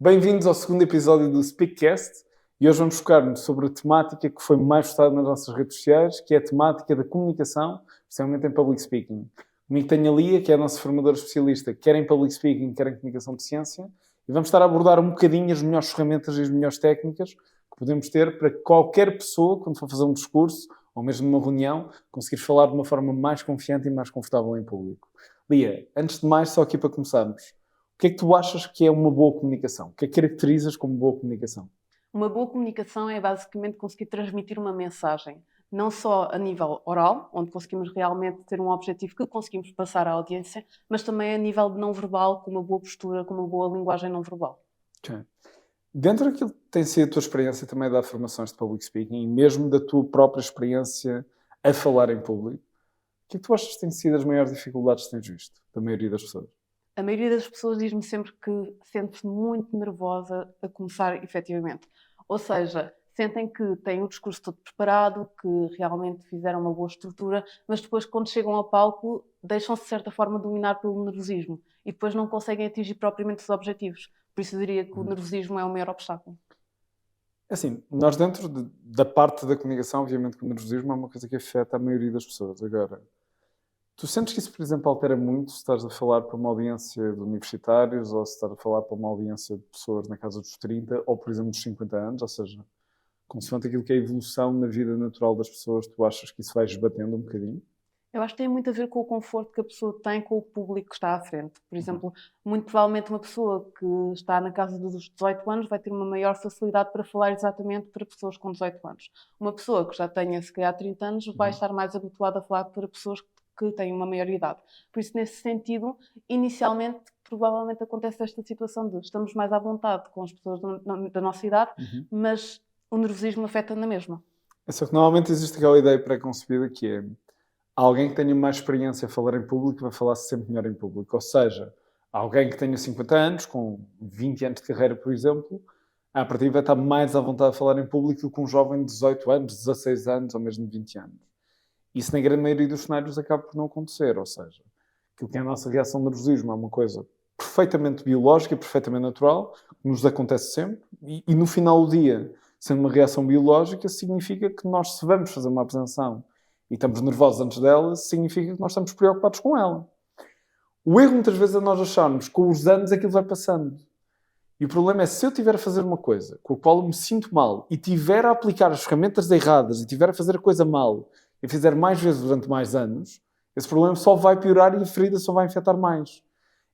Bem-vindos ao segundo episódio do Speakcast e hoje vamos focar-nos sobre a temática que foi mais votada nas nossas redes sociais, que é a temática da comunicação, especialmente em public speaking. Comigo tenho a Lia, que é a nossa formadora especialista, quer em public speaking, quer em comunicação de ciência, e vamos estar a abordar um bocadinho as melhores ferramentas e as melhores técnicas que podemos ter para qualquer pessoa, quando for fazer um discurso ou mesmo numa reunião, conseguir falar de uma forma mais confiante e mais confortável em público. Lia, antes de mais, só aqui para começarmos, o que é que tu achas que é uma boa comunicação? O que é que caracterizas como boa comunicação? Uma boa comunicação é basicamente conseguir transmitir uma mensagem, não só a nível oral, onde conseguimos realmente ter um objetivo que conseguimos passar à audiência, mas também a nível de não verbal, com uma boa postura, com uma boa linguagem não verbal. Okay. Dentro daquilo que tem sido a tua experiência também de dar formações de public speaking e mesmo da tua própria experiência a falar em público, o que é que tu achas que têm sido as maiores dificuldades que tens visto da maioria das pessoas? A maioria das pessoas diz-me sempre que sente-se muito nervosa a começar efetivamente. Ou seja, sentem que têm o discurso todo preparado, que realmente fizeram uma boa estrutura, mas depois, quando chegam ao palco, deixam-se de certa forma dominar pelo nervosismo e depois não conseguem atingir propriamente os objetivos. Por isso eu diria que o nervosismo é o maior obstáculo. Assim, nós dentro da parte da comunicação, obviamente que o nervosismo é uma coisa que afeta a maioria das pessoas. Agora, tu sentes que isso, por exemplo, altera muito se estás a falar para uma audiência de universitários ou se estás a falar para uma audiência de pessoas na casa dos 30 ou, por exemplo, dos 50 anos? Ou seja, consoante aquilo que é a evolução na vida natural das pessoas, tu achas que isso vai esbatendo um bocadinho? Eu acho que tem muito a ver com o conforto que a pessoa tem com o público que está à frente. Por exemplo, muito provavelmente uma pessoa que está na casa dos 18 anos vai ter uma maior facilidade para falar exatamente para pessoas com 18 anos. Uma pessoa que já tenha, se calhar, 30 anos vai estar mais habituada a falar para pessoas que têm uma maior idade. Por isso, nesse sentido, inicialmente, provavelmente acontece esta situação de estamos mais à vontade com as pessoas da nossa idade, mas o nervosismo afeta na mesma. É só que normalmente existe aquela ideia pré-concebida que é alguém que tenha mais experiência a falar em público vai falar sempre melhor em público. Ou seja, alguém que tenha 50 anos, com 20 anos de carreira, por exemplo, a partir vai estar mais à vontade de falar em público do que um jovem de 18 anos, 16 anos ou mesmo de 20 anos. Isso, na grande maioria dos cenários, acaba por não acontecer. Ou seja, aquilo que é a nossa reação de nervosismo é uma coisa perfeitamente biológica, perfeitamente natural, que nos acontece sempre, e no final do dia, sendo uma reação biológica, significa que nós, se vamos fazer uma apresentação e estamos nervosos antes dela, significa que nós estamos preocupados com ela. O erro, muitas vezes, é nós acharmos que com os anos aquilo vai passando. E o problema é, se eu estiver a fazer uma coisa com a qual eu me sinto mal e estiver a aplicar as ferramentas erradas e estiver a fazer a coisa mal e fizer mais vezes durante mais anos, esse problema só vai piorar e a ferida só vai infectar mais.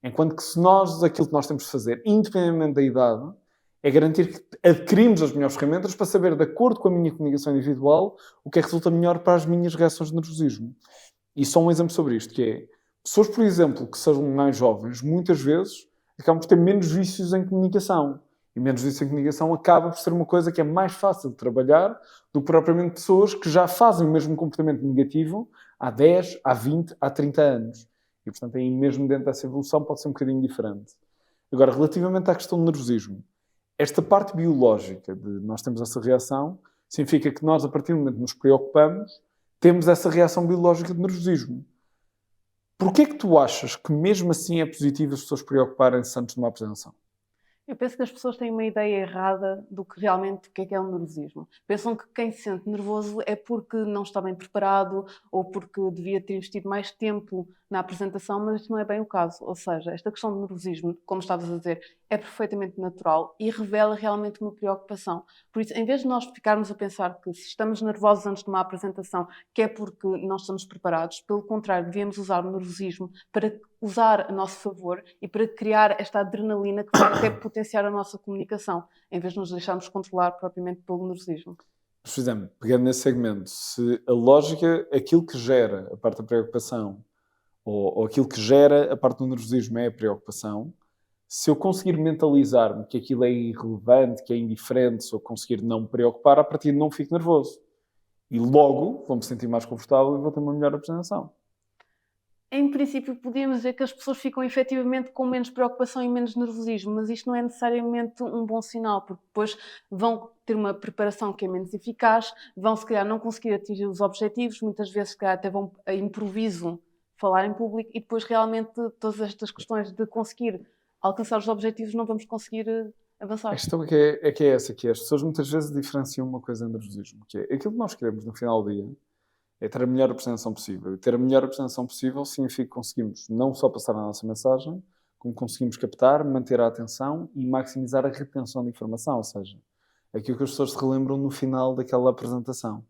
Enquanto que se nós, aquilo que nós temos de fazer, independentemente da idade, é garantir que adquirimos as melhores ferramentas para saber, de acordo com a minha comunicação individual, o que é que resulta melhor para as minhas reações de nervosismo. E só um exemplo sobre isto, que é, pessoas, por exemplo, que sejam mais jovens, muitas vezes acabam por ter menos vícios em comunicação. E menos vícios em comunicação acaba por ser uma coisa que é mais fácil de trabalhar do que propriamente pessoas que já fazem o mesmo comportamento negativo há 10, há 20, há 30 anos. E, portanto, aí mesmo dentro dessa evolução pode ser um bocadinho diferente. Agora, relativamente à questão do nervosismo, esta parte biológica de nós temos essa reação significa que nós, a partir do momento que nos preocupamos, temos essa reação biológica de nervosismo. Porquê é que tu achas que mesmo assim é positivo as pessoas preocuparem-se antes de uma apresentação? Eu penso que as pessoas têm uma ideia errada do que realmente o que é o nervosismo. Pensam que quem se sente nervoso é porque não está bem preparado ou porque devia ter investido mais tempo na apresentação, mas isso não é bem o caso. Ou seja, esta questão do nervosismo, como estavas a dizer, é perfeitamente natural e revela realmente uma preocupação. Por isso, em vez de nós ficarmos a pensar que se estamos nervosos antes de uma apresentação, que é porque não estamos preparados, pelo contrário, devíamos usar o nervosismo para usar a nosso favor e para criar esta adrenalina que vai até potenciar a nossa comunicação, em vez de nos deixarmos controlar propriamente pelo nervosismo. Mas, por exemplo, pegando nesse segmento, se a lógica, aquilo que gera a parte da preocupação ou aquilo que gera a parte do nervosismo é a preocupação, se eu conseguir mentalizar-me que aquilo é irrelevante, que é indiferente, se eu conseguir não me preocupar, a partir de não fico nervoso. E logo vou-me sentir mais confortável e vou ter uma melhor apresentação. Em princípio, podíamos dizer que as pessoas ficam efetivamente com menos preocupação e menos nervosismo, mas isto não é necessariamente um bom sinal, porque depois vão ter uma preparação que é menos eficaz, vão se calhar não conseguir atingir os objetivos, muitas vezes se calhar até vão a improviso falar em público e depois realmente todas estas questões de conseguir alcançar os objetivos não vamos conseguir avançar. A questão é essa, que é, as pessoas muitas vezes diferenciam uma coisa em nervosismo, que é aquilo que nós queremos no final do dia é ter a melhor apresentação possível. E ter a melhor apresentação possível significa que conseguimos não só passar a nossa mensagem, como conseguimos captar, manter a atenção e maximizar a retenção de informação, ou seja, aquilo que as pessoas se relembram no final daquela apresentação.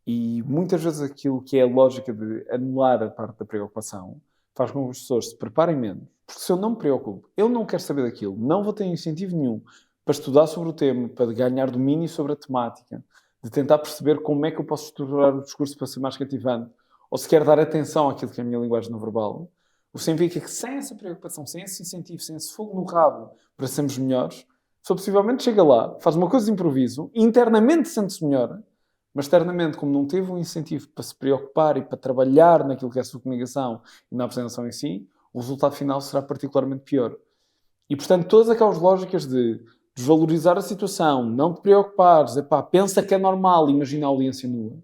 E muitas vezes aquilo que é a lógica de anular a parte da preocupação faz com que as pessoas se preparem menos. Porque se eu não me preocupo, eu não quero saber daquilo, não vou ter incentivo nenhum para estudar sobre o tema, para ganhar domínio sobre a temática, de tentar perceber como é que eu posso estruturar o discurso para ser mais cativante, ou se quer dar atenção àquilo que é a minha linguagem não verbal, o que significa que sem essa preocupação, sem esse incentivo, sem esse fogo no rabo para sermos melhores, só possivelmente chega lá, faz uma coisa de improviso, internamente sente-se melhor, mas externamente, como não teve um incentivo para se preocupar e para trabalhar naquilo que é a sua comunicação e na apresentação em si, o resultado final será particularmente pior. E, portanto, todas aquelas lógicas de desvalorizar a situação, não te preocupares, pensa que é normal, imagina a audiência nua.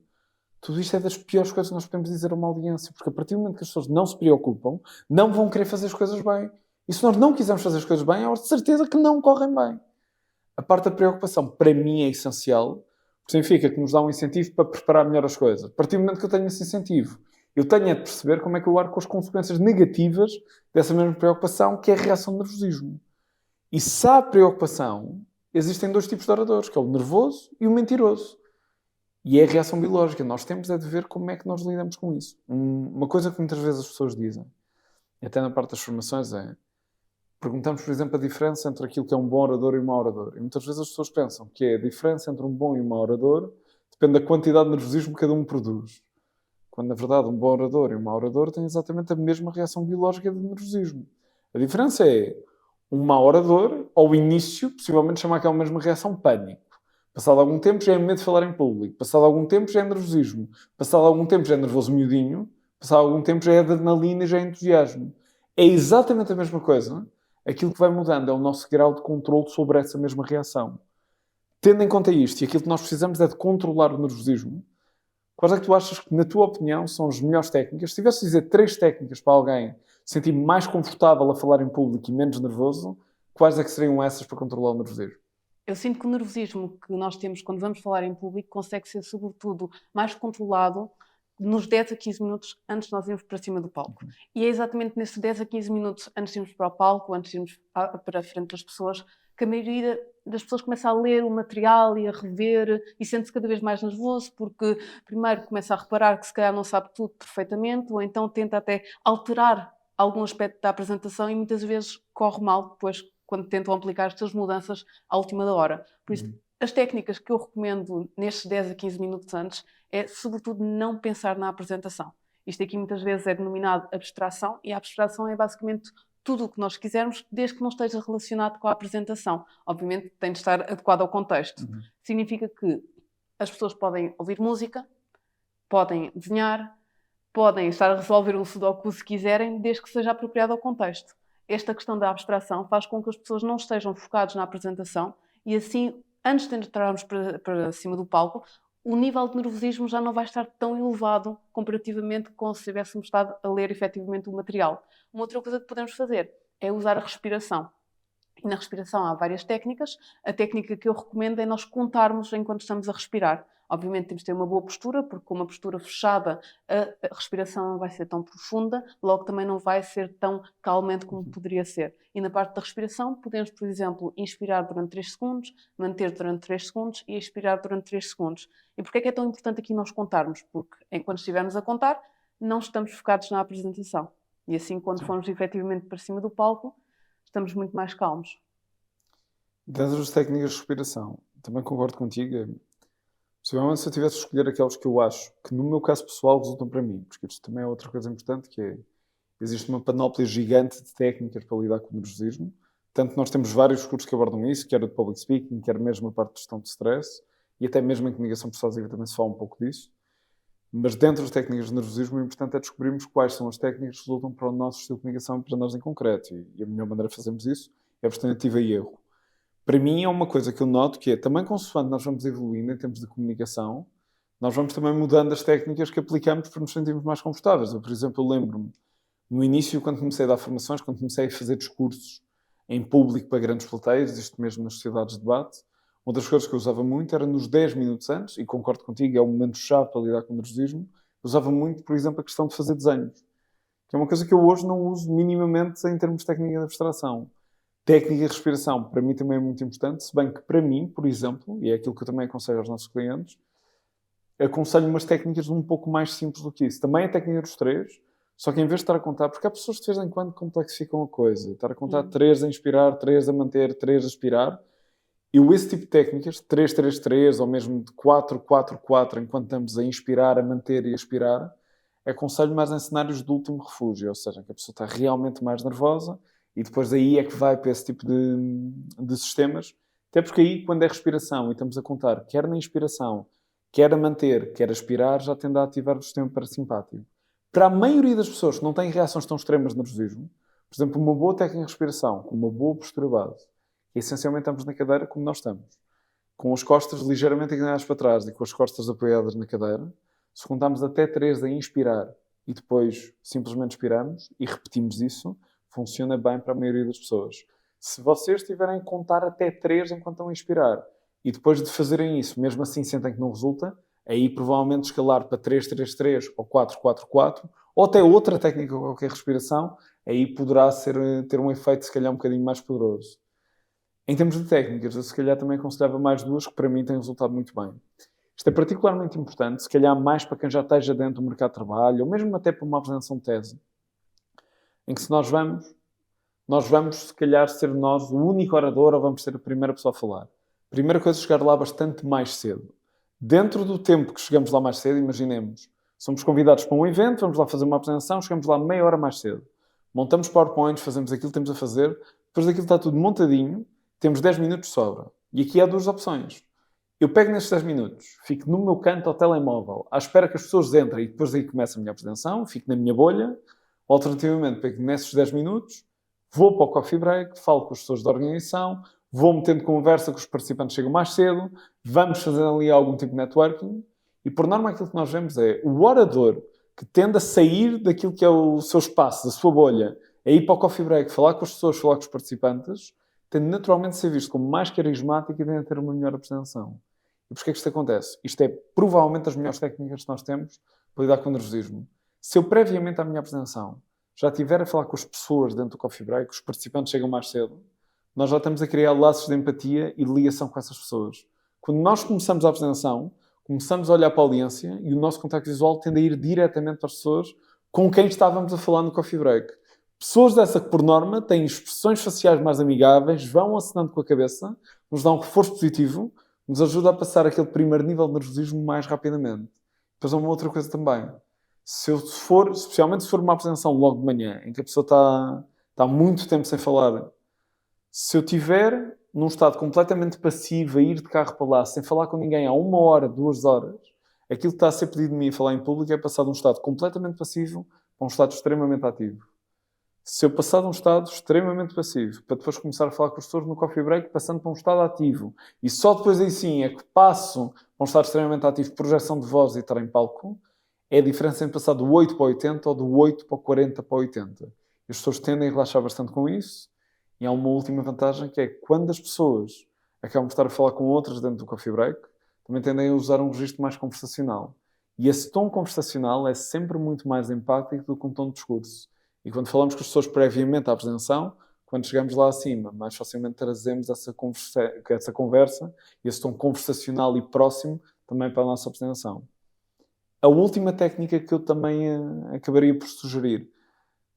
Tudo isto é das piores coisas que nós podemos dizer a uma audiência, porque a partir do momento que as pessoas não se preocupam, não vão querer fazer as coisas bem. E se nós não quisermos fazer as coisas bem, é de certeza que não correm bem. A parte da preocupação, para mim, é essencial, porque significa que nos dá um incentivo para preparar melhor as coisas. A partir do momento que eu tenho esse incentivo, eu tenho de perceber como é que eu arco com as consequências negativas dessa mesma preocupação, que é a reação de nervosismo. E se há preocupação, existem dois tipos de oradores, que é o nervoso e o mentiroso. E é a reação biológica. Nós temos de ver como é que nós lidamos com isso. Uma coisa que muitas vezes as pessoas dizem, até na parte das formações, é... Perguntamos, por exemplo, a diferença entre aquilo que é um bom orador e um mau orador. E muitas vezes as pessoas pensam que a diferença entre um bom e um mau orador depende da quantidade de nervosismo que cada um produz. Quando, na verdade, um bom orador e um mau orador têm exatamente a mesma reação biológica de nervosismo. A diferença é um mau orador, ao início, possivelmente chama aquela mesma reação pânico. Passado algum tempo já é medo de falar em público. Passado algum tempo já é nervosismo. Passado algum tempo já é nervoso miudinho. Passado algum tempo já é adrenalina e já é entusiasmo. É exatamente a mesma coisa. Aquilo que vai mudando é o nosso grau de controle sobre essa mesma reação. Tendo em conta isto, e aquilo que nós precisamos é de controlar o nervosismo, quais é que tu achas que, na tua opinião, são as melhores técnicas? Se tivesse de dizer 3 técnicas para alguém se sentir mais confortável a falar em público e menos nervoso, quais é que seriam essas para controlar o nervosismo? Eu sinto que o nervosismo que nós temos quando vamos falar em público consegue ser, sobretudo, mais controlado nos 10 a 15 minutos antes de nós irmos para cima do palco. E é exatamente nesses 10 a 15 minutos antes de irmos para o palco, antes de irmos para a frente das pessoas, que a maioria das pessoas começa a ler o material e a rever e sente-se cada vez mais nervoso, porque primeiro começa a reparar que se calhar não sabe tudo perfeitamente, ou então tenta até alterar algum aspecto da apresentação e muitas vezes corre mal depois quando tentam aplicar estas mudanças à última da hora. Por isso, as técnicas que eu recomendo nestes 10 a 15 minutos antes é, sobretudo, não pensar na apresentação. Isto aqui muitas vezes é denominado abstração, e a abstração é basicamente tudo o que nós quisermos, desde que não esteja relacionado com a apresentação. Obviamente tem de estar adequado ao contexto. Significa que as pessoas podem ouvir música, podem desenhar, podem estar a resolver um sudoku se quiserem, desde que seja apropriado ao contexto. Esta questão da abstração faz com que as pessoas não estejam focadas na apresentação e assim, antes de entrarmos para cima do palco, o nível de nervosismo já não vai estar tão elevado comparativamente com se tivéssemos estado a ler efetivamente o material. Uma outra coisa que podemos fazer é usar a respiração. E na respiração há várias técnicas. A técnica que eu recomendo é nós contarmos enquanto estamos a respirar. Obviamente temos de ter uma boa postura, porque com uma postura fechada a respiração não vai ser tão profunda, logo também não vai ser tão calmante como poderia ser. E na parte da respiração podemos, por exemplo, inspirar durante 3 segundos, manter durante 3 segundos e expirar durante 3 segundos. E porquê é que é tão importante aqui nós contarmos? Porque enquanto estivermos a contar, não estamos focados na apresentação. E assim, quando formos efetivamente para cima do palco, estamos muito mais calmos. Dentro das técnicas de respiração, também concordo contigo. Possivelmente, se eu tivesse de escolher aquelas que eu acho que, no meu caso pessoal, resultam para mim, porque isto também é outra coisa importante, que é, existe uma panóplia gigante de técnicas para lidar com o nervosismo. Tanto nós temos vários cursos que abordam isso, quer o de public speaking, quer mesmo a parte de gestão de stress, e até mesmo em comunicação persuasiva também se fala um pouco disso. Mas dentro das técnicas de nervosismo, o importante é descobrirmos quais são as técnicas que resultam para o nosso estilo de comunicação e para nós em concreto. E a melhor maneira de fazermos isso é a tentativa e erro. Para mim é uma coisa que eu noto que é, também consoante nós vamos evoluindo em termos de comunicação, nós vamos também mudando as técnicas que aplicamos para nos sentirmos mais confortáveis. Eu, por exemplo, lembro-me, no início, quando comecei a dar formações, quando comecei a fazer discursos em público para grandes plateias, isto mesmo nas sociedades de debate. Uma das coisas que eu usava muito era nos 10 minutos antes, e concordo contigo, é o momento-chave para lidar com o nervosismo. Eu usava muito, por exemplo, a questão de fazer desenhos, que é uma coisa que eu hoje não uso minimamente em termos de técnica de abstração. Técnica de respiração, para mim também é muito importante, se bem que para mim, por exemplo, e é aquilo que eu também aconselho aos nossos clientes, aconselho umas técnicas um pouco mais simples do que isso. Também a técnica dos 3, só que em vez de estar a contar, porque há pessoas que de vez em quando complexificam a coisa, estar a contar 3 a inspirar, 3 a manter, 3 a expirar. Eu, esse tipo de técnicas, 3-3-3, ou mesmo de 4-4-4, enquanto estamos a inspirar, a manter e a expirar, aconselho mais em cenários de último refúgio, ou seja, que a pessoa está realmente mais nervosa e depois aí é que vai para esse tipo de sistemas. Até porque aí, quando é respiração e estamos a contar, quer na inspiração, quer a manter, quer a expirar, já tende a ativar o sistema parasimpático. Para a maioria das pessoas que não têm reações tão extremas de nervosismo, por exemplo, uma boa técnica de respiração, com uma boa postura base, e essencialmente estamos na cadeira como nós estamos, com as costas ligeiramente inclinadas para trás e com as costas apoiadas na cadeira, se contarmos até 3 a inspirar e depois simplesmente expiramos e repetimos isso, funciona bem para a maioria das pessoas. Se vocês tiverem a contar até 3 enquanto estão a inspirar e depois de fazerem isso, mesmo assim sentem que não resulta, aí provavelmente escalar para 3-3-3 ou 4-4-4 ou até outra técnica qualquer respiração, aí poderá ter um efeito se calhar um bocadinho mais poderoso. Em termos de técnicas, eu se calhar também aconselhava mais duas que para mim têm resultado muito bem. Isto é particularmente importante, se calhar mais para quem já esteja dentro do mercado de trabalho, ou mesmo até para uma apresentação de tese, em que se nós vamos se calhar ser nós o único orador ou vamos ser a primeira pessoa a falar. Primeira coisa é chegar lá bastante mais cedo. Dentro do tempo que chegamos lá mais cedo, imaginemos, somos convidados para um evento, vamos lá fazer uma apresentação, chegamos lá meia hora mais cedo. Montamos PowerPoints, fazemos aquilo que temos a fazer, depois daquilo está tudo montadinho, temos 10 minutos de sobra. E aqui há duas opções. Eu pego nestes 10 minutos, fico no meu canto ao telemóvel, à espera que as pessoas entrem e depois aí começa a minha apresentação, fico na minha bolha. Ou, alternativamente, pego nesses 10 minutos, vou para o coffee break, falo com as pessoas da organização, vou metendo conversa com os participantes que chegam mais cedo, vamos fazendo ali algum tipo de networking. E, por norma, aquilo que nós vemos é o orador que tende a sair daquilo que é o seu espaço, da sua bolha, a ir para o coffee break, falar com as pessoas, falar com os participantes, tende naturalmente a ser visto como mais carismático e tende a ter uma melhor apresentação. E porquê é que isto acontece? Isto é provavelmente as melhores técnicas que nós temos para lidar com o nervosismo. Se eu previamente à minha apresentação já estiver a falar com as pessoas dentro do coffee break, os participantes chegam mais cedo, nós já estamos a criar laços de empatia e de ligação com essas pessoas. Quando nós começamos a apresentação, começamos a olhar para a audiência e o nosso contacto visual tende a ir diretamente para as pessoas com quem estávamos a falar no coffee break. Pessoas dessa que, por norma, têm expressões faciais mais amigáveis, vão acenando com a cabeça, nos dão um reforço positivo, nos ajuda a passar aquele primeiro nível de nervosismo mais rapidamente. Depois há uma outra coisa também. Especialmente se for uma apresentação logo de manhã, em que a pessoa está há muito tempo sem falar, se eu estiver num estado completamente passivo, a ir de carro para lá, sem falar com ninguém há 1 hora, 2 horas, aquilo que está a ser pedido de mim a falar em público é passar de um estado completamente passivo para um estado extremamente ativo. Se eu passar de um estado extremamente passivo para depois começar a falar com as pessoas no coffee break, passando para um estado ativo, e só depois aí sim é que passo para um estado extremamente ativo, projeção de voz e estar em palco, é a diferença em passar do 8 para 80 ou do 8 para 40 para 80. As pessoas tendem a relaxar bastante com isso, e há uma última vantagem que é quando as pessoas acabam de estar a falar com outras dentro do coffee break, também tendem a usar um registro mais conversacional. E esse tom conversacional é sempre muito mais empático do que um tom de discurso. E quando falamos com as pessoas previamente à apresentação, quando chegamos lá acima, mais facilmente trazemos essa conversa, esse tom conversacional e próximo também para a nossa apresentação. A última técnica que eu também acabaria por sugerir,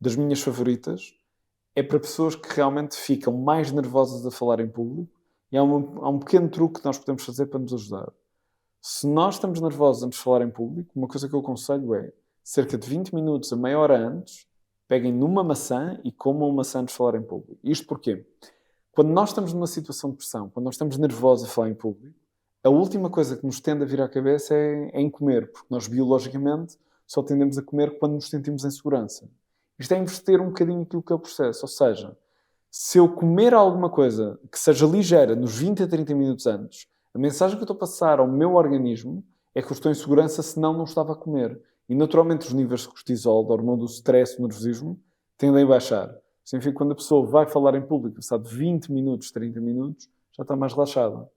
das minhas favoritas, é para pessoas que realmente ficam mais nervosas a falar em público, e há um pequeno truque que nós podemos fazer para nos ajudar. Se nós estamos nervosos antes de falar em público, uma coisa que eu aconselho é, cerca de 20 minutos a meia hora antes, peguem numa maçã e comam uma maçã antes de falar em público. Isto porquê? Quando nós estamos numa situação de pressão, quando nós estamos nervosos a falar em público, a última coisa que nos tende a vir à cabeça é em comer, porque nós biologicamente só tendemos a comer quando nos sentimos em segurança. Isto é inverter um bocadinho aquilo que é o processo. Ou seja, se eu comer alguma coisa que seja ligeira nos 20 a 30 minutos antes, a mensagem que eu estou a passar ao meu organismo é que eu estou em segurança, senão não estava a comer. E naturalmente os níveis de cortisol, da hormona do stress, do nervosismo, tendem a baixar. Significa que quando a pessoa vai falar em público, passado 20 minutos, 30 minutos, já está mais relaxada.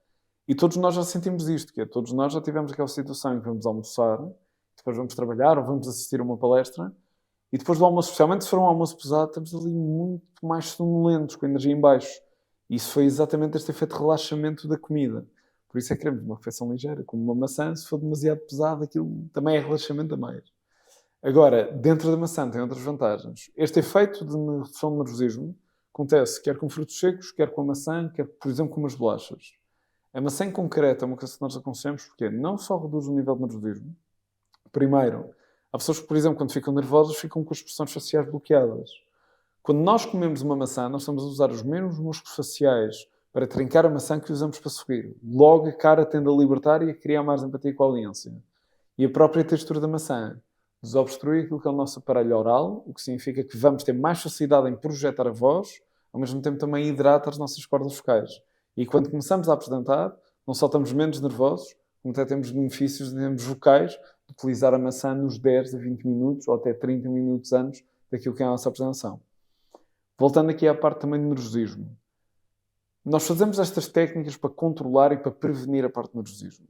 E todos nós já sentimos isto, que é, todos nós já tivemos aquela situação em que vamos almoçar, depois vamos trabalhar ou vamos assistir a uma palestra, e depois do almoço, especialmente se for um almoço pesado, estamos ali muito mais sonolentos, com a energia em baixo. E isso foi exatamente este efeito de relaxamento da comida. Por isso é que queremos uma refeição ligeira, como uma maçã. Se for demasiado pesado, aquilo também é relaxamento a mais. Agora, dentro da maçã tem outras vantagens. Este efeito de redução de nervosismo acontece quer com frutos secos, quer com a maçã, quer, por exemplo, com umas bolachas. A maçã em concreto é uma coisa que nós aconselhamos porque não só reduz o nível de nervosismo. Primeiro, há pessoas que, por exemplo, quando ficam nervosas, ficam com as expressões faciais bloqueadas. Quando nós comemos uma maçã, nós estamos a usar os mesmos músculos faciais para trincar a maçã que usamos para sorrir. Logo, a cara tende a libertar e a criar mais empatia com a audiência. E a própria textura da maçã desobstrui aquilo que é o nosso aparelho oral, o que significa que vamos ter mais facilidade em projetar a voz, ao mesmo tempo também hidrata as nossas cordas vocais. E quando começamos a apresentar, não só estamos menos nervosos, como até temos benefícios em termos vocais de utilizar a maçã nos 10 a 20 minutos ou até 30 minutos antes daquilo que é a nossa apresentação. Voltando aqui à parte também do nervosismo. Nós fazemos estas técnicas para controlar e para prevenir a parte do nervosismo.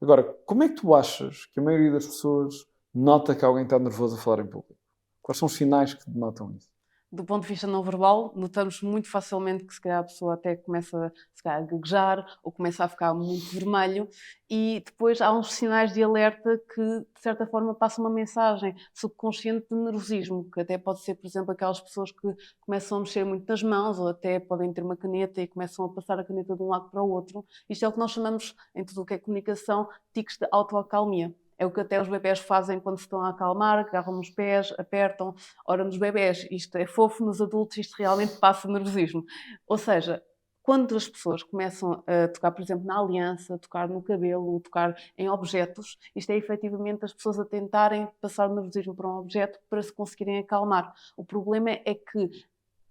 Agora, como é que tu achas que a maioria das pessoas nota que alguém está nervoso a falar em público? Quais são os sinais que denotam isso? Do ponto de vista não verbal, notamos muito facilmente que se calhar a pessoa até começa se calhar, a gaguejar ou começa a ficar muito vermelho, e depois há uns sinais de alerta que, de certa forma, passam uma mensagem subconsciente de nervosismo, que até pode ser, por exemplo, aquelas pessoas que começam a mexer muito nas mãos ou até podem ter uma caneta e começam a passar a caneta de um lado para o outro. Isto é o que nós chamamos, em tudo o que é comunicação, tiques de autoacalmia. É o que até os bebés fazem quando se estão a acalmar, agarram nos pés, apertam. Ora, nos bebés isto é fofo, nos adultos isto realmente passa nervosismo. Ou seja, quando as pessoas começam a tocar, por exemplo, na aliança, tocar no cabelo, tocar em objetos, isto é efetivamente as pessoas a tentarem passar o nervosismo para um objeto para se conseguirem acalmar. O problema é que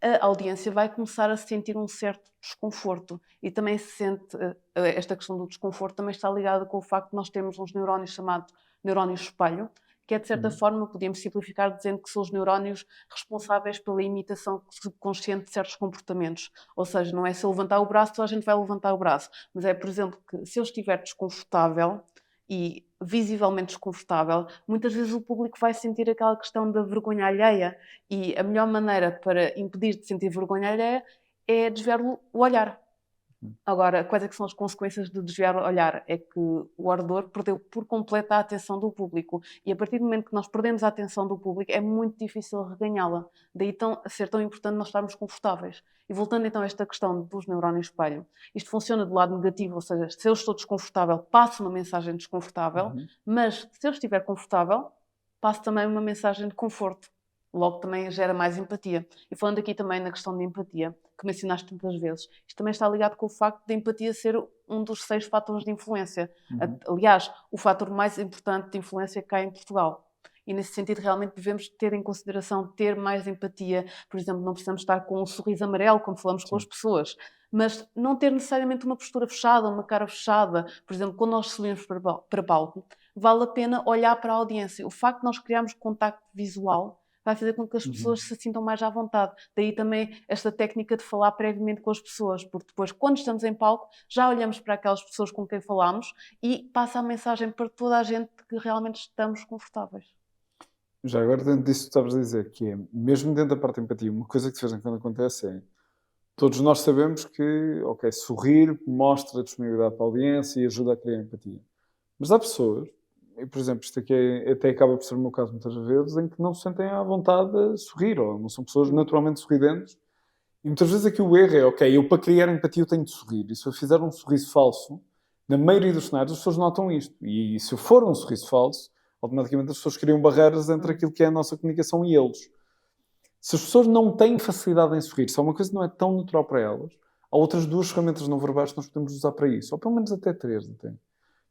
a audiência vai começar a sentir um certo desconforto, e também se sente, esta questão do desconforto também está ligada com o facto de nós termos uns neurónios chamados neurónios espelho, que é de certa forma, podíamos simplificar dizendo que são os neurónios responsáveis pela imitação subconsciente de certos comportamentos. Ou seja, não é se eu levantar o braço, toda a gente vai levantar o braço, mas é, por exemplo, que se eu estiver desconfortável e visivelmente desconfortável, muitas vezes o público vai sentir aquela questão da vergonha alheia, e a melhor maneira para impedir de sentir vergonha alheia é desviar o olhar. Agora, quais é que são as consequências de desviar o olhar? É que o orador perdeu por completo a atenção do público, e a partir do momento que nós perdemos a atenção do público é muito difícil reganhá-la. Daí ser tão importante nós estarmos confortáveis. E voltando então a esta questão dos neurónios espelho, isto funciona do lado negativo, ou seja, se eu estou desconfortável, passo uma mensagem desconfortável, mas se eu estiver confortável, passo também uma mensagem de conforto. Logo também gera mais empatia. E falando aqui também na questão de empatia, que mencionaste tantas vezes, isto também está ligado com o facto de empatia ser um dos 6 fatores de influência. Aliás, o fator mais importante de influência cá em Portugal. E nesse sentido realmente devemos ter em consideração ter mais empatia. Por exemplo, não precisamos estar com um sorriso amarelo, como falamos com as pessoas, mas não ter necessariamente uma postura fechada, uma cara fechada. Por exemplo, quando nós subimos para palco, vale a pena olhar para a audiência. O facto de nós criarmos contacto visual vai fazer com que as pessoas se sintam mais à vontade. Daí também esta técnica de falar previamente com as pessoas, porque depois, quando estamos em palco, já olhamos para aquelas pessoas com quem falamos e passa a mensagem para toda a gente que realmente estamos confortáveis. Já agora, dentro disso que tu estavas a dizer, que é, mesmo dentro da parte de empatia, uma coisa que de vez em quando acontece é, todos nós sabemos que, ok, sorrir mostra disponibilidade para a audiência e ajuda a criar empatia. Mas há pessoas, e, por exemplo, isto aqui até acaba por ser o meu caso muitas vezes, em que não se sentem à vontade a sorrir, ou não são pessoas naturalmente sorridentes. E muitas vezes aqui o erro é, ok, eu para criar empatia eu tenho de sorrir. E se eu fizer um sorriso falso, na maioria dos cenários as pessoas notam isto. E se eu for um sorriso falso, automaticamente as pessoas criam barreiras entre aquilo que é a nossa comunicação e eles. Se as pessoas não têm facilidade em sorrir, se é uma coisa que não é tão natural para elas, há outras 2 ferramentas não verbais que nós podemos usar para isso. Ou pelo menos até 3, até.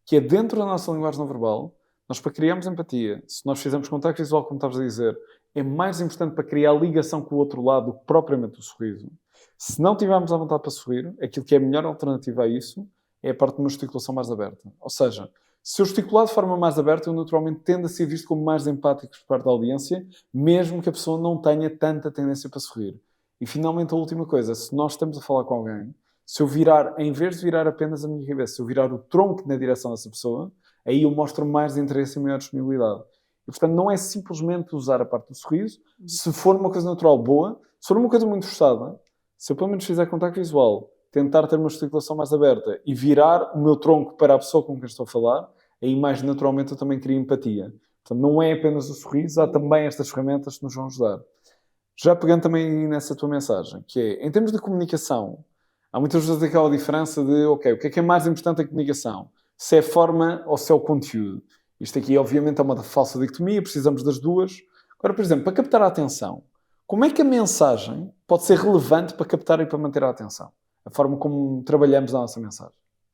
Que é dentro da nossa linguagem não verbal, nós para criarmos empatia, se nós fizermos contacto visual, como estavas a dizer, é mais importante para criar ligação com o outro lado do que propriamente o sorriso. Se não tivermos a vontade para sorrir, aquilo que é a melhor alternativa a isso é a parte de uma gesticulação mais aberta. Ou seja, se eu gesticular de forma mais aberta, eu naturalmente tendo a ser visto como mais empático por parte da audiência, mesmo que a pessoa não tenha tanta tendência para sorrir. E finalmente a última coisa, se nós estamos a falar com alguém, se eu virar, em vez de virar apenas a minha cabeça, se eu virar o tronco na direção dessa pessoa, aí eu mostro mais interesse e maior disponibilidade. E, portanto, não é simplesmente usar a parte do sorriso. Se for uma coisa natural boa, se for uma coisa muito forçada, se eu pelo menos fizer contacto visual, tentar ter uma gesticulação mais aberta e virar o meu tronco para a pessoa com quem estou a falar, aí mais naturalmente eu também crio empatia. Portanto, não é apenas o sorriso, há também estas ferramentas que nos vão ajudar. Já pegando também nessa tua mensagem, que é, em termos de comunicação, há muitas vezes aquela diferença de, ok, o que é mais importante a comunicação? Se é a forma ou se é o conteúdo? Isto aqui, obviamente, é uma falsa dicotomia, precisamos das duas. Agora, por exemplo, para captar a atenção, como é que a mensagem pode ser relevante para captar e para manter a atenção? A forma como trabalhamos a nossa mensagem.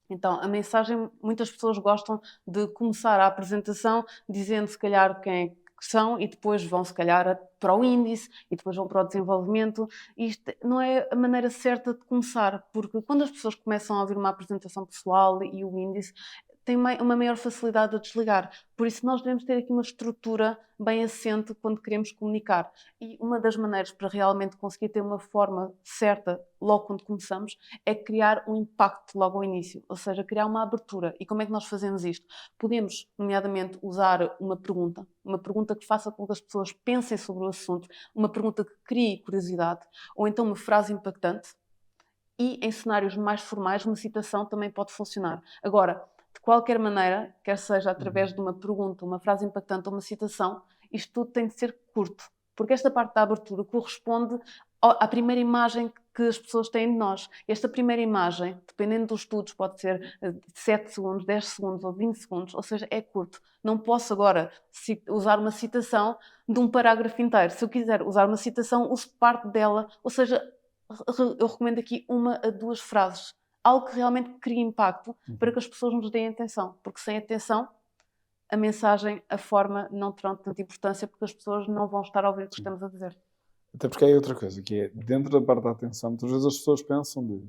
Então, a mensagem, muitas pessoas gostam de começar a apresentação dizendo, se calhar, quem é que são e depois vão, se calhar, para o índice e depois vão para o desenvolvimento. Isto não é a maneira certa de começar, porque quando as pessoas começam a ouvir uma apresentação pessoal e o índice, têm uma maior facilidade a desligar. Por isso, nós devemos ter aqui uma estrutura bem assente quando queremos comunicar. E uma das maneiras para realmente conseguir ter uma forma certa logo quando começamos é criar um impacto logo ao início, ou seja, criar uma abertura. E como é que nós fazemos isto? Podemos, nomeadamente, usar uma pergunta que faça com que as pessoas pensem sobre o assunto, uma pergunta que crie curiosidade, ou então uma frase impactante. E em cenários mais formais, uma citação também pode funcionar. Agora, de qualquer maneira, quer seja através de uma pergunta, uma frase impactante ou uma citação, isto tudo tem de ser curto, porque esta parte da abertura corresponde à primeira imagem que as pessoas têm de nós. Esta primeira imagem, dependendo dos estudos, pode ser 7 segundos, 10 segundos ou 20 segundos, ou seja, é curto. Não posso agora usar uma citação de um parágrafo inteiro. Se eu quiser usar uma citação, uso parte dela, ou seja, eu recomendo aqui 1 a 2 frases. Algo que realmente crie impacto para que as pessoas nos deem atenção. Porque sem atenção, a mensagem, a forma não terão tanta importância porque as pessoas não vão estar a ouvir o que estamos a dizer. Até porque há outra coisa, que é, dentro da parte da atenção, muitas vezes as pessoas pensam de,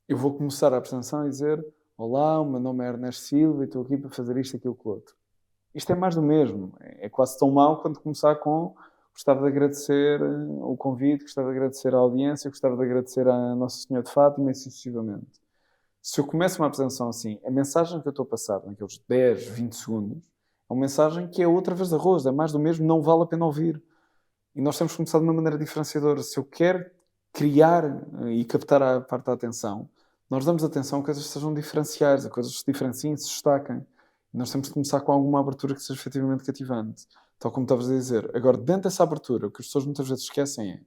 eu vou começar a apresentação e dizer, olá, o meu nome é Ernesto Silva e estou aqui para fazer isto, aquilo, aquilo outro. Isto é mais do mesmo. É quase tão mau quanto começar com gostava de agradecer o convite, gostava de agradecer a audiência, gostava de agradecer a Nossa Senhora de Fátima e sucessivamente. Se eu começo uma apresentação assim, a mensagem que eu estou a passar naqueles 10, 20 segundos é uma mensagem que é outra vez arroz, é mais do mesmo, não vale a pena ouvir. E nós temos que começar de uma maneira diferenciadora. Se eu quero criar e captar a parte da atenção, nós damos atenção a coisas que sejam diferenciais, a coisas que se diferenciem, se destaquem. E nós temos de começar com alguma abertura que seja efetivamente cativante. Tal como estavas a dizer. Agora, dentro dessa abertura, o que as pessoas muitas vezes esquecem é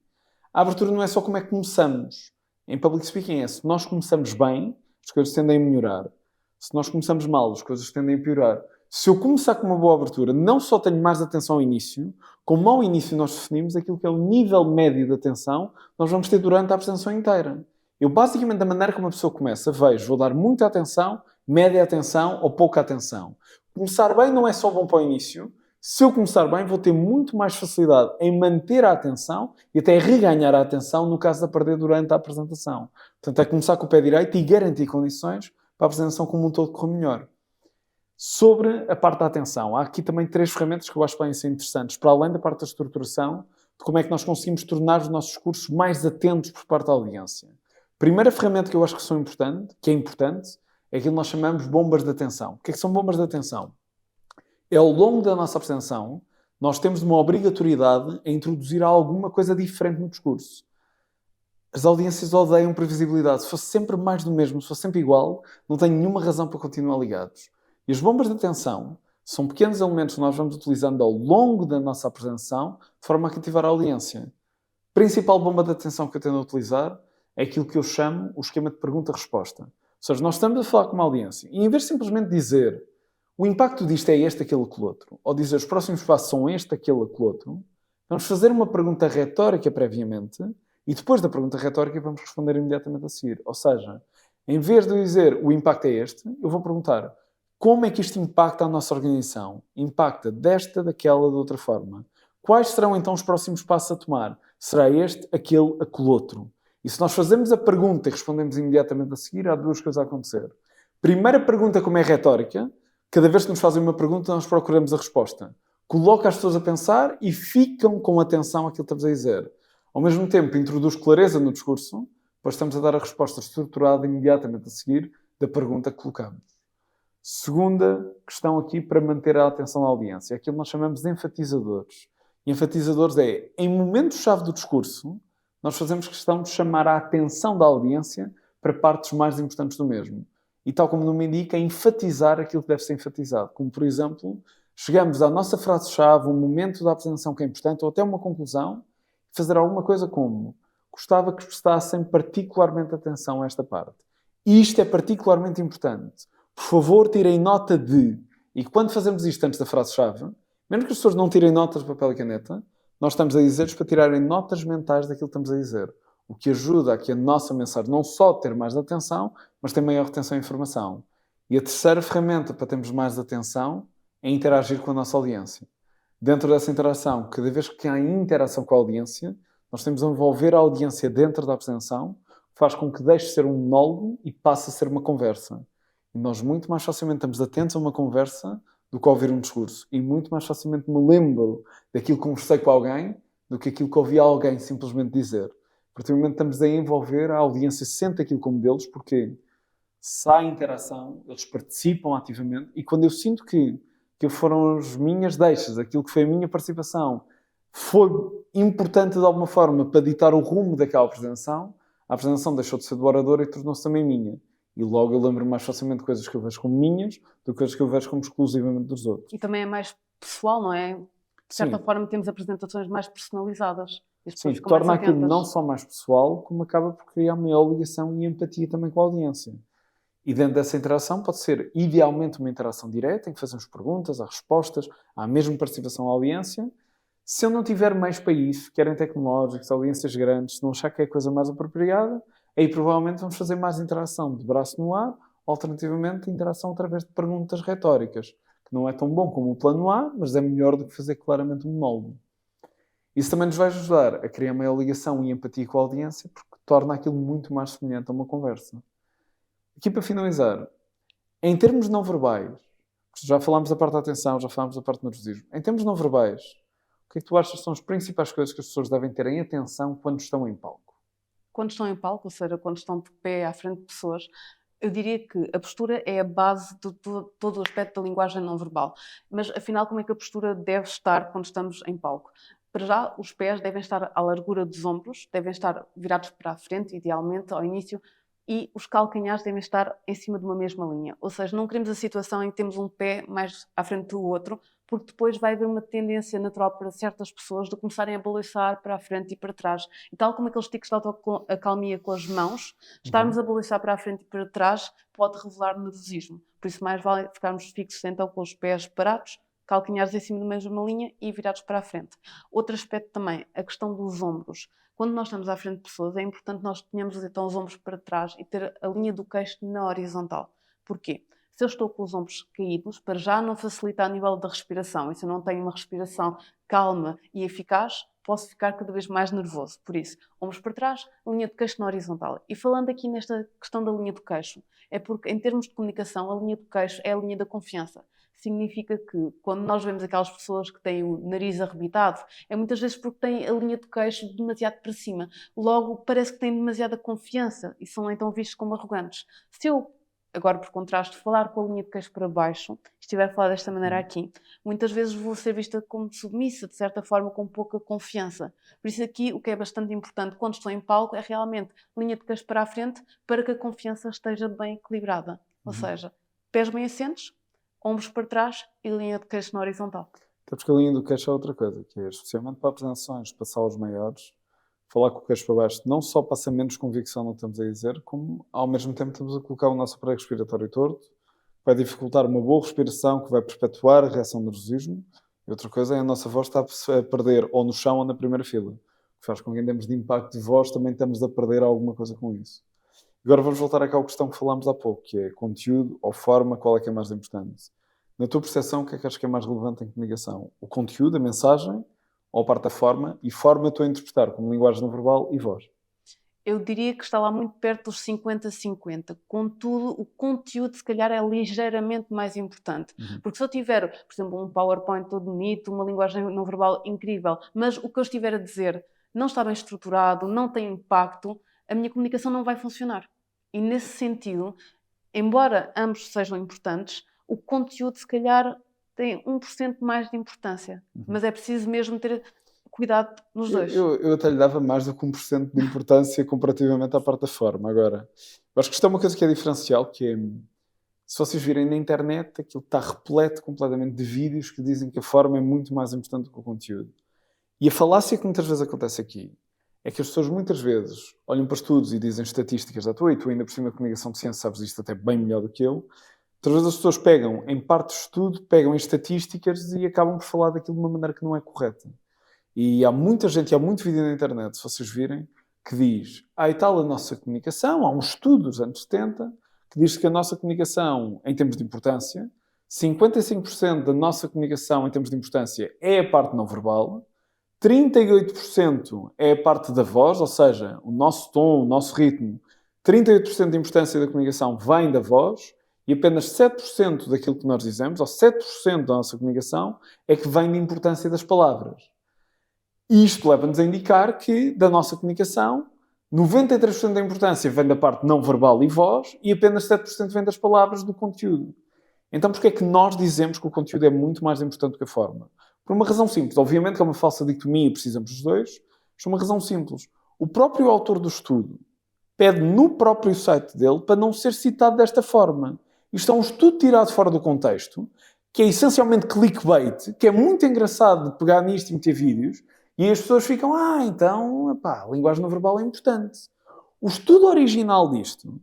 a abertura não é só como é que começamos. Em public speaking é, se nós começamos bem, as coisas tendem a melhorar. Se nós começamos mal, as coisas tendem a piorar. Se eu começar com uma boa abertura, não só tenho mais atenção ao início, como ao início nós definimos aquilo que é o nível médio de atenção, nós vamos ter durante a apresentação inteira. Eu, basicamente, da maneira como a pessoa começa, vejo, vou dar muita atenção, média atenção ou pouca atenção. Começar bem não é só bom para o início. Se eu começar bem, vou ter muito mais facilidade em manter a atenção e até reganhar a atenção no caso de a perder durante a apresentação. Portanto, é começar com o pé direito e garantir condições para a apresentação como um todo correr melhor. Sobre a parte da atenção, há aqui também 3 ferramentas que eu acho que podem ser interessantes, para além da parte da estruturação, de como é que nós conseguimos tornar os nossos discursos mais atentos por parte da audiência. A primeira ferramenta que eu acho que é importante, é aquilo que nós chamamos bombas de atenção. O que é que são bombas de atenção? É ao longo da nossa apresentação, nós temos uma obrigatoriedade em introduzir alguma coisa diferente no discurso. As audiências odeiam previsibilidade. Se fosse sempre mais do mesmo, se fosse sempre igual, não tenho nenhuma razão para continuar ligados. E as bombas de atenção são pequenos elementos que nós vamos utilizando ao longo da nossa apresentação de forma a cativar a audiência. A principal bomba de atenção que eu tendo a utilizar é aquilo que eu chamo o esquema de pergunta-resposta. Ou seja, nós estamos a falar com uma audiência e em vez de simplesmente dizer o impacto disto é este, aquele, aquele outro, ou dizer os próximos passos são este, aquele, aquele outro, vamos fazer uma pergunta retórica previamente e depois da pergunta retórica vamos responder imediatamente a seguir. Ou seja, em vez de dizer o impacto é este, eu vou perguntar como é que isto impacta a nossa organização? Impacta desta, daquela, de outra forma. Quais serão então os próximos passos a tomar? Será este, aquele, aquele outro? E se nós fazemos a pergunta e respondemos imediatamente a seguir, há 2 coisas a acontecer. Primeira pergunta, como é retórica, cada vez que nos fazem uma pergunta, nós procuramos a resposta. Coloca as pessoas a pensar e ficam com atenção àquilo que estamos a dizer. Ao mesmo tempo, introduz clareza no discurso, pois estamos a dar a resposta estruturada imediatamente a seguir da pergunta que colocamos. Segunda questão aqui para manter a atenção da audiência, é aquilo que nós chamamos de enfatizadores. E enfatizadores é, em momentos-chave do discurso, nós fazemos questão de chamar a atenção da audiência para partes mais importantes do mesmo. E tal como o nome indica, enfatizar aquilo que deve ser enfatizado. Como, por exemplo, chegamos à nossa frase-chave, um momento da apresentação que é importante, ou até uma conclusão, fazer alguma coisa como: gostava que prestassem particularmente atenção a esta parte. E isto é particularmente importante. Por favor, tirem nota de... E quando fazemos isto antes da frase-chave, mesmo que as pessoas não tirem notas de papel e caneta, nós estamos a dizer-lhes para tirarem notas mentais daquilo que estamos a dizer. O que ajuda a que a nossa mensagem não só ter mais atenção, mas tem maior retenção de informação. E a terceira ferramenta para termos mais atenção é interagir com a nossa audiência. Dentro dessa interação, cada vez que há interação com a audiência, nós temos a envolver a audiência dentro da apresentação, que faz com que deixe de ser um monólogo e passe a ser uma conversa. E nós muito mais facilmente estamos atentos a uma conversa do que a ouvir um discurso. E muito mais facilmente me lembro daquilo que conversei com alguém do que aquilo que ouvi alguém simplesmente dizer. A partir do momento que estamos a envolver, a audiência sente aquilo como deles, porque se há interação, eles participam ativamente, e quando eu sinto que foram as minhas deixas, aquilo que foi a minha participação, foi importante de alguma forma para ditar o rumo daquela apresentação, a apresentação deixou de ser do orador e tornou-se também minha. E logo eu lembro mais facilmente de coisas que eu vejo como minhas do que coisas que eu vejo como exclusivamente dos outros. E também é mais pessoal, não é? De certa forma temos apresentações mais personalizadas. Sim, torna aquilo não só mais pessoal, como acaba por criar maior ligação e empatia também com a audiência. E dentro dessa interação pode ser idealmente uma interação direta, em que fazemos perguntas, há respostas, há mesmo participação da audiência. Se eu não tiver meios para isso, querem tecnológicos, audiências grandes, se não achar que é a coisa mais apropriada, aí provavelmente vamos fazer mais interação de braço no ar, alternativamente interação através de perguntas retóricas, que não é tão bom como o plano A, mas é melhor do que fazer claramente um monólogo. Isso também nos vai ajudar a criar maior ligação e empatia com a audiência, porque torna aquilo muito mais semelhante a uma conversa. Aqui para finalizar, em termos não verbais, já falámos da parte da atenção, já falámos da parte do nervosismo, em termos não verbais, o que é que tu achas que são as principais coisas que as pessoas devem ter em atenção quando estão em palco? Quando estão em palco, ou seja, quando estão de pé à frente de pessoas, eu diria que a postura é a base de todo o aspecto da linguagem não verbal. Mas, afinal, como é que a postura deve estar quando estamos em palco? Para já, os pés devem estar à largura dos ombros, devem estar virados para a frente, idealmente, ao início, e os calcanhares devem estar em cima de uma mesma linha. Ou seja, não queremos a situação em que temos um pé mais à frente do outro, porque depois vai haver uma tendência natural para certas pessoas de começarem a balançar para a frente e para trás. E tal como aqueles tiques de autoacalmia com as mãos, estarmos a balançar para a frente e para trás pode revelar nervosismo. Por isso, mais vale ficarmos fixos então com os pés parados, calcanhares em cima da mesma linha e virados para a frente. Outro aspecto também, a questão dos ombros. Quando nós estamos à frente de pessoas, é importante nós tenhamos então os ombros para trás e ter a linha do queixo na horizontal. Porquê? Se eu estou com os ombros caídos, para já não facilita a nível da respiração. E se eu não tenho uma respiração calma e eficaz, posso ficar cada vez mais nervoso. Por isso, ombros para trás, linha de queixo na horizontal. E falando aqui nesta questão da linha do queixo, é porque em termos de comunicação, a linha do queixo é a linha da confiança. Significa que quando nós vemos aquelas pessoas que têm o nariz arrebitado, é muitas vezes porque têm a linha de queixo demasiado para cima. Logo, parece que têm demasiada confiança e são então vistos como arrogantes. Se eu, agora por contraste, falar com a linha de queixo para baixo, estiver a falar desta maneira aqui, muitas vezes vou ser vista como submissa, de certa forma, com pouca confiança. Por isso aqui, o que é bastante importante quando estou em palco é realmente linha de queixo para a frente para que a confiança esteja bem equilibrada. Ou seja, pés bem assentos, ombros para trás e linha de queixo na horizontal. Até porque a linha do queixo é outra coisa, que é, especialmente para apresentações, para salas maiores, falar com o queixo para baixo não só passa menos convicção no que estamos a dizer, como ao mesmo tempo estamos a colocar o nosso aparelho respiratório torto, vai dificultar uma boa respiração, que vai perpetuar a reação do nervosismo. E outra coisa é a nossa voz está a perder ou no chão ou na primeira fila, que faz com que em termos de impacto de voz também estamos a perder alguma coisa com isso. Agora vamos voltar àquela questão que falámos há pouco, que é conteúdo ou forma, qual é que é mais importante? Na tua percepção, o que é que achas que é mais relevante em comunicação? O conteúdo, a mensagem, ou a parte da forma? E forma eu estou a interpretar como linguagem não verbal e voz. Eu diria que está lá muito perto dos 50-50. Contudo, o conteúdo, se calhar, é ligeiramente mais importante. Porque se eu tiver, por exemplo, um PowerPoint todo bonito, uma linguagem não verbal incrível, mas o que eu estiver a dizer não está bem estruturado, não tem impacto, a minha comunicação não vai funcionar. E nesse sentido, embora ambos sejam importantes, o conteúdo se calhar tem 1% mais de importância. Mas é preciso mesmo ter cuidado nos dois. Eu até lhe dava mais do que 1% de importância comparativamente à parte da forma. Agora, eu acho que isto é uma coisa que é diferencial, que é, se vocês virem na internet, aquilo está repleto completamente de vídeos que dizem que a forma é muito mais importante do que o conteúdo. E a falácia que muitas vezes acontece aqui é que as pessoas muitas vezes olham para estudos e dizem estatísticas da tua, e tu ainda por cima de comunicação de ciência sabes isto até bem melhor do que eu. Outras vezes as pessoas pegam em parte de estudo, pegam em estatísticas e acabam por falar daquilo de uma maneira que não é correta. E há muita gente, há muito vídeo na internet, se vocês virem, que diz, e tal a nossa comunicação, há um estudo dos anos 70, que diz que a nossa comunicação, em termos de importância, 55% da nossa comunicação em termos de importância é a parte não verbal, 38% é a parte da voz, ou seja, o nosso tom, o nosso ritmo, 38% da importância da comunicação vem da voz, e apenas 7% daquilo que nós dizemos, ou 7% da nossa comunicação, é que vem da importância das palavras. E isto leva-nos a indicar que, da nossa comunicação, 93% da importância vem da parte não verbal e voz, e apenas 7% vem das palavras do conteúdo. Então, porquê é que nós dizemos que o conteúdo é muito mais importante do que a forma? Por uma razão simples. Obviamente que é uma falsa dicotomia e precisamos dos dois, mas por uma razão simples. O próprio autor do estudo pede no próprio site dele para não ser citado desta forma. Isto é um estudo tirado fora do contexto, que é essencialmente clickbait, que é muito engraçado de pegar nisto e meter vídeos, e as pessoas ficam, então, a linguagem não verbal é importante. O estudo original disto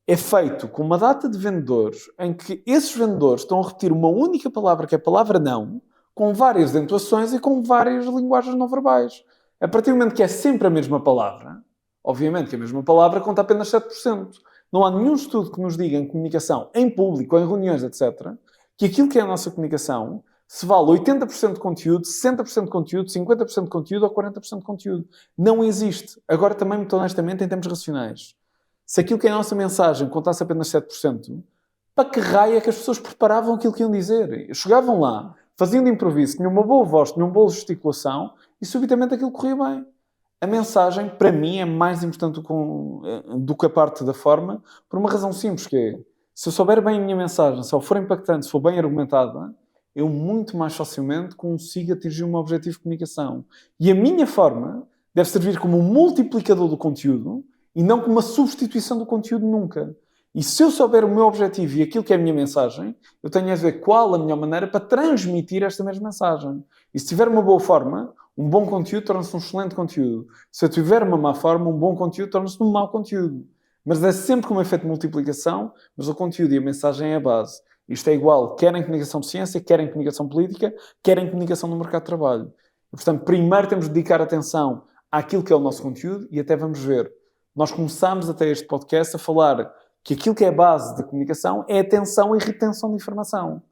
é feito com uma data de vendedores em que esses vendedores estão a repetir uma única palavra, que é a palavra não, com várias entoações e com várias linguagens não verbais. A partir do momento que é sempre a mesma palavra, obviamente que a mesma palavra conta apenas 7%. Não há nenhum estudo que nos diga em comunicação, em público, em reuniões, etc., que aquilo que é a nossa comunicação se vale 80% de conteúdo, 60% de conteúdo, 50% de conteúdo ou 40% de conteúdo. Não existe. Agora, também, muito honestamente, em termos racionais, se aquilo que é a nossa mensagem contasse apenas 7%, para que raio é que as pessoas preparavam aquilo que iam dizer? Chegavam lá, faziam de improviso, tinham uma boa voz, tinham uma boa gesticulação e subitamente aquilo corria bem. A mensagem, para mim, é mais importante do que a parte da forma, por uma razão simples, que é, se eu souber bem a minha mensagem, se ela for impactante, se for bem argumentada, eu muito mais facilmente consigo atingir o meu objetivo de comunicação. E a minha forma deve servir como um multiplicador do conteúdo e não como uma substituição do conteúdo nunca. E se eu souber o meu objetivo e aquilo que é a minha mensagem, eu tenho a ver qual a melhor maneira para transmitir esta mesma mensagem. E se tiver uma boa forma, um bom conteúdo torna-se um excelente conteúdo. Se eu tiver uma má forma, um bom conteúdo torna-se um mau conteúdo. Mas é sempre como efeito de multiplicação, mas o conteúdo e a mensagem é a base. Isto é igual, quer em comunicação de ciência, quer em comunicação política, quer em comunicação no mercado de trabalho. E, portanto, primeiro temos de dedicar atenção àquilo que é o nosso conteúdo e até vamos ver. Nós começámos até este podcast a falar que aquilo que é a base da comunicação é atenção e retenção de informação.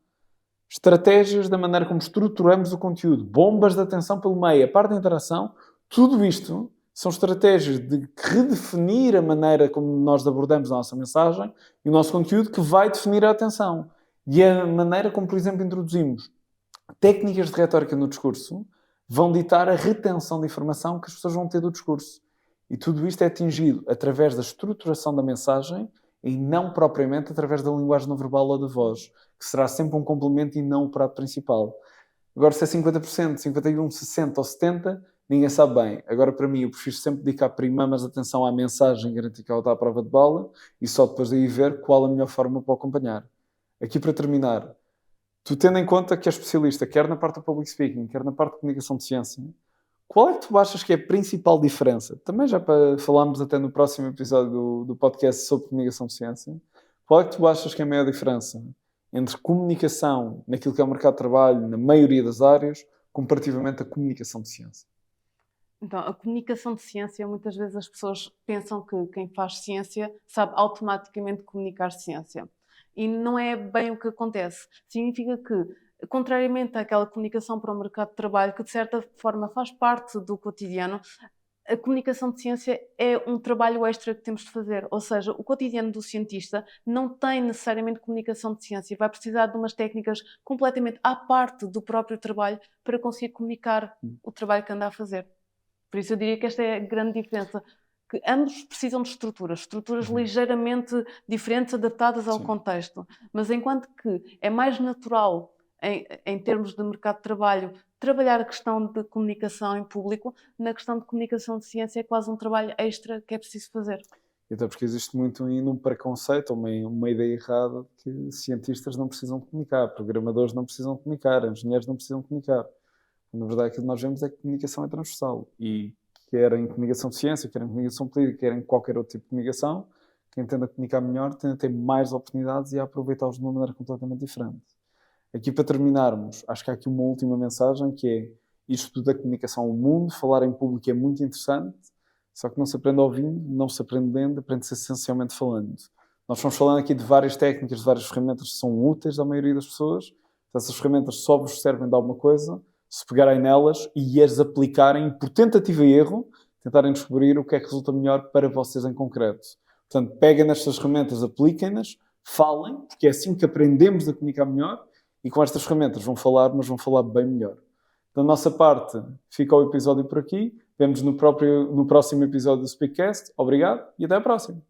Estratégias da maneira como estruturamos o conteúdo, bombas de atenção pelo meio, a parte da interação, tudo isto são estratégias de redefinir a maneira como nós abordamos a nossa mensagem e o nosso conteúdo que vai definir a atenção. E a maneira como, por exemplo, introduzimos técnicas de retórica no discurso vão ditar a retenção de informação que as pessoas vão ter do discurso. E tudo isto é atingido através da estruturação da mensagem e não propriamente através da linguagem não verbal ou da voz, que será sempre um complemento e não o prato principal. Agora, se é 50%, 51%, 60% ou 70%, ninguém sabe bem. Agora, para mim, eu prefiro sempre dedicar primeiro mais atenção à mensagem e garantir que ela está à prova de bala e só depois daí ver qual a melhor forma para acompanhar. Aqui, para terminar, tu tendo em conta que és especialista, quer na parte do public speaking, quer na parte de comunicação de ciência, qual é que tu achas que é a principal diferença? Também já para falarmos até no próximo episódio do podcast sobre comunicação de ciência. Qual é que tu achas que é a maior diferença entre comunicação naquilo que é o mercado de trabalho, na maioria das áreas, comparativamente à comunicação de ciência? Então, a comunicação de ciência, muitas vezes as pessoas pensam que quem faz ciência sabe automaticamente comunicar ciência. E não é bem o que acontece. Significa que, contrariamente àquela comunicação para o mercado de trabalho, que de certa forma faz parte do cotidiano, a comunicação de ciência é um trabalho extra que temos de fazer. Ou seja, o cotidiano do cientista não tem necessariamente comunicação de ciência. Vai precisar de umas técnicas completamente à parte do próprio trabalho para conseguir comunicar o trabalho que anda a fazer. Por isso eu diria que esta é a grande diferença, que ambos precisam de estruturas ligeiramente diferentes, adaptadas ao contexto, mas enquanto que é mais natural, em termos de mercado de trabalho, trabalhar a questão de comunicação em público, na questão de comunicação de ciência é quase um trabalho extra que é preciso fazer. Até porque existe muito ainda um preconceito, uma ideia errada de que cientistas não precisam comunicar, programadores não precisam comunicar, engenheiros não precisam comunicar. Na verdade, aquilo que nós vemos é que a comunicação é transversal. E quer em comunicação de ciência, quer em comunicação política, quer em qualquer outro tipo de comunicação, quem tende a comunicar melhor tende a ter mais oportunidades e a aproveitá-los de uma maneira completamente diferente. Aqui, para terminarmos, acho que há aqui uma última mensagem, que é isto da comunicação ao mundo, falar em público é muito interessante, só que não se aprende ouvindo, não se aprende lendo, aprende-se essencialmente falando. Nós estamos falando aqui de várias técnicas, de várias ferramentas que são úteis à maioria das pessoas. Essas ferramentas só vos servem de alguma coisa se pegarem nelas e as aplicarem, por tentativa e erro, tentarem descobrir o que é que resulta melhor para vocês em concreto. Portanto, peguem nestas ferramentas, apliquem-nas, falem, porque é assim que aprendemos a comunicar melhor, e com estas ferramentas vão falar, mas vão falar bem melhor. Da nossa parte, fica o episódio por aqui. Vemo-nos no próximo episódio do Speakcast. Obrigado e até à próxima.